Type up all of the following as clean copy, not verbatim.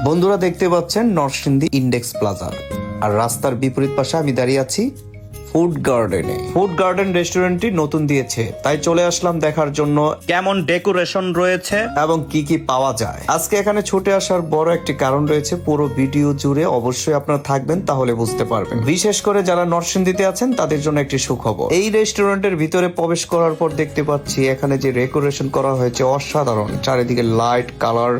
বন্ধুরা দেখতে পাচ্ছেন নরসিংদী ইন্ডেক্স প্লাজা, আর রাস্তার বিপরীত পাশে আমি দাঁড়িয়ে আছি ফুড গার্ডেনে। ফুড গার্ডেন রেস্টুরেন্টটি নতুন দিয়েছে, তাই চলে আসলাম দেখার জন্য কেমন ডেকোরেশন রয়েছে এবং কি কি পাওয়া যায়। আজকে এখানে ছুটে আসার বড় একটি কারণ রয়েছে, পুরো ভিডিও জুড়ে অবশ্যই আপনারা থাকবেন, তাহলে বুঝতে পারবেন। বিশেষ করে যারা নরসিংদীতে আছেন তাদের জন্য একটি সুখবর। এই রেস্টুরেন্টের ভিতরে প্রবেশ করার পর দেখতে পাচ্ছি এখানে যে ডেকোরেশন করা হয়েছে অসাধারণ, চারিদিকে লাইট কালার,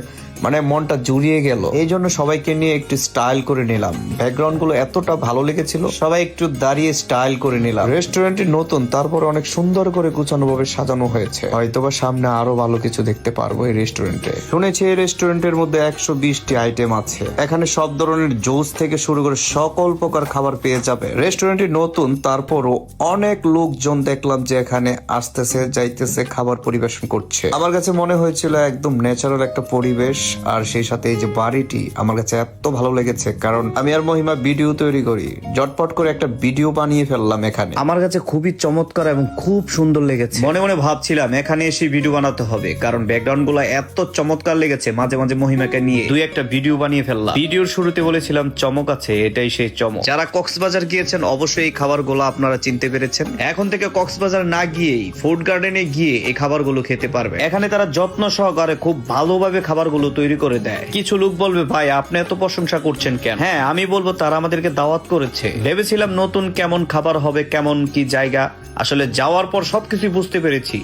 মানে মনটা জুড়িয়ে গেল। এই জন্য সবাইকে নিয়ে একটু স্টাইল করে নিলাম। ব্যাকগ্রাউন্ড গুলো এতটা ভালো লেগেছিল, সবাই একটু দাঁড়িয়ে স্টাইল করে নিলাম। রেস্টুরেন্টটি নতুন, তারপর অনেক সুন্দর করে গুছানো ভাবে সাজানো হয়েছে। হয়তোবা সামনে আরো ভালো কিছু দেখতে পারবো এই রেস্টুরেন্টে। শুনেছি এই রেস্টুরেন্টের মধ্যে 120টি আইটেম আছে। এখানে সব ধরনের জুস থেকে শুরু করে সকল প্রকার খাবার পেয়ে যাবে। রেস্টুরেন্টটি নতুন, তারপরও অনেক লোকজন দেখলাম যে এখানে আসতেছে যাইতেছে, খাবার পরিবেশন করছে। আমার কাছে মনে হয়েছিল একদম ন্যাচারাল একটা পরিবেশ। আর সেই সাথে এই যে বাড়িটি আমার কাছে এত ভালো লেগেছে, কারণ আমি আর মহিমা ভিডিও তৈরি করি, জটপট করে একটা ভিডিও বানিয়ে ফেললাম এখানে। আমার কাছে খুবই চমৎকার এবং খুব সুন্দর লেগেছে। মনে মনে ভাবছিলাম এখানে এসে ভিডিও বানাতে হবে, কারণ ব্যাকগ্রাউন্ড গুলো এত চমৎকার লেগেছে। মাঝে মাঝে মহিমাকে নিয়ে দুই একটা ভিডিও বানিয়ে ফেললাম। ভিডিওর শুরুতে বলেছিলাম চমক আছে, এটাই সেই চমক। যারা কক্সবাজার গিয়েছেন অবশ্যই এই খাবারগুলো আপনারা চিনতে পেরেছেন। এখন থেকে কক্সবাজার না গিয়েই ফুড গার্ডেনে গিয়ে এই খাবারগুলো খেতে পারবে। এখানে তারা যত্ন সহকারে খুব ভালোভাবে খাবারগুলো তৈরি করে দেয়। কিছু লোক বলবে ভাই আপনি এত প্রশংসা করছেন কেন? হ্যাঁ, আমি বলবো তারা আমাদেরকে দাওয়াত করেছে। ভেবেছিলাম নতুন কেমন খাবার হবে, কেমন কি জায়গা, আসলে যাওয়ার পর সবকিছু বুঝতে পেরেছি।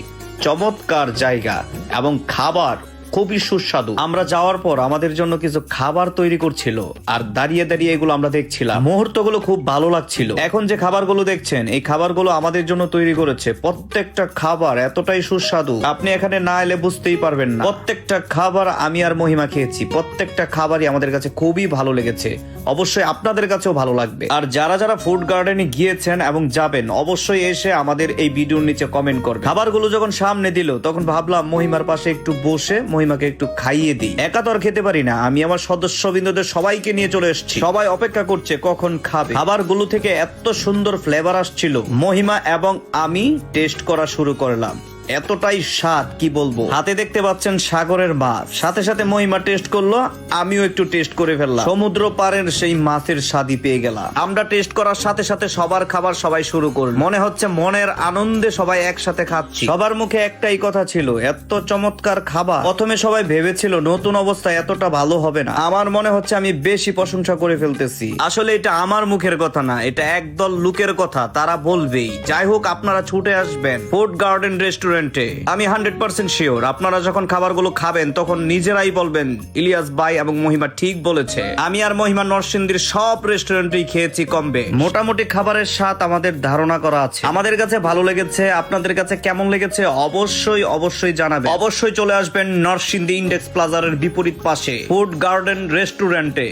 চমৎকার জায়গা এবং খাবার খুবই সুস্বাদু। আমরা যাওয়ার পর আমাদের জন্য কিছু খাবার তৈরি করছিল, আর দাঁড়িয়ে দাঁড়িয়ে এগুলো আমরা দেখছিলাম। মুহূর্তগুলো খুব ভালো লাগছিল। এখন যে খাবারগুলো দেখছেন, এই খাবারগুলো আমাদের জন্য তৈরি করেছে। প্রত্যেকটা খাবার এতটাই সুস্বাদু, আপনি এখানে না এলে বুঝতেই পারবেন না। প্রত্যেকটা খাবার আমি আর মহিমা খেয়েছি, প্রত্যেকটা খাবারই আমাদের কাছে খুবই ভালো লেগেছে। অবশ্যই আপনাদের কাছেও ভালো লাগবে। আর যারা যারা ফুড গার্ডেনে গিয়েছেন এবং যাবেন, অবশ্যই এসে আমাদের এই ভিডিওর নিচে কমেন্ট করবেন। খাবারগুলো যখন সামনে দিল তখন ভাবলাম মহিমার পাশে একটু বসে মহিমাকে একটু খাইয়ে দিই। একা তো আর খেতে পারি না, আমি আমার সদস্যবৃন্দদের সবাইকে নিয়ে চলে এসেছি। সবাই অপেক্ষা করছে কখন খাবে। খাবারগুলো থেকে এত সুন্দর ফ্লেভার আসছিল, মহিমা এবং আমি টেস্ট করা শুরু করলাম। এতটাই স্বাদ কি বলবো। হাতে দেখতে পাচ্ছেন সাগরের মাছ, সাথে সাথে মহিমা টেস্ট করলো, আমিও একটু টেস্ট করে ফেললাম। সমুদ্র পাড়ের সেই মাছের স্বাদই পেয়ে গেলাম। আমরা টেস্ট করার সাথে সাথে সবার খাবার সবাই শুরু করল। মনে হচ্ছে মনের আনন্দে সবাই একসাথে খাচ্ছি। সবার মুখে একটাই কথা ছিল, এত চমৎকার খাবার। প্রথমে সবাই ভেবেছিল নতুন অবস্থায় এতটা ভালো হবে না। আমার মনে হচ্ছে আমি বেশি প্রশংসা করে ফেলতেছি। আসলে এটা আমার মুখের কথা না, এটা একদল লোকের কথা, তারা বলবেই। যাই হোক, আপনারা ছুটে আসবেন ফুড গার্ডেন রেস্টুরেন্টে। আমি 100% শিওর আপনারা যখন খাবারগুলো খাবেন তখন নিজেরাই বলবেন ইলিয়াস ভাই এবং মহিমা ঠিক বলেছে। আমি আর মহিমা নরসিংদীর সব রেস্টুরেন্টেই খেয়েছি কমবে। মোটামুটি খাবারের স্বাদ আমাদের ধারণা করা আছে। আমাদের কাছে ভালো লেগেছে, আপনাদের কাছে কেমন লেগেছে অবশ্যই অবশ্যই জানাবেন। অবশ্যই চলে আসবেন নরসিংদী ইন্ডেক্স প্লাজার বিপরীত পাশে ফুড গার্ডেন রেস্টুরেন্টে।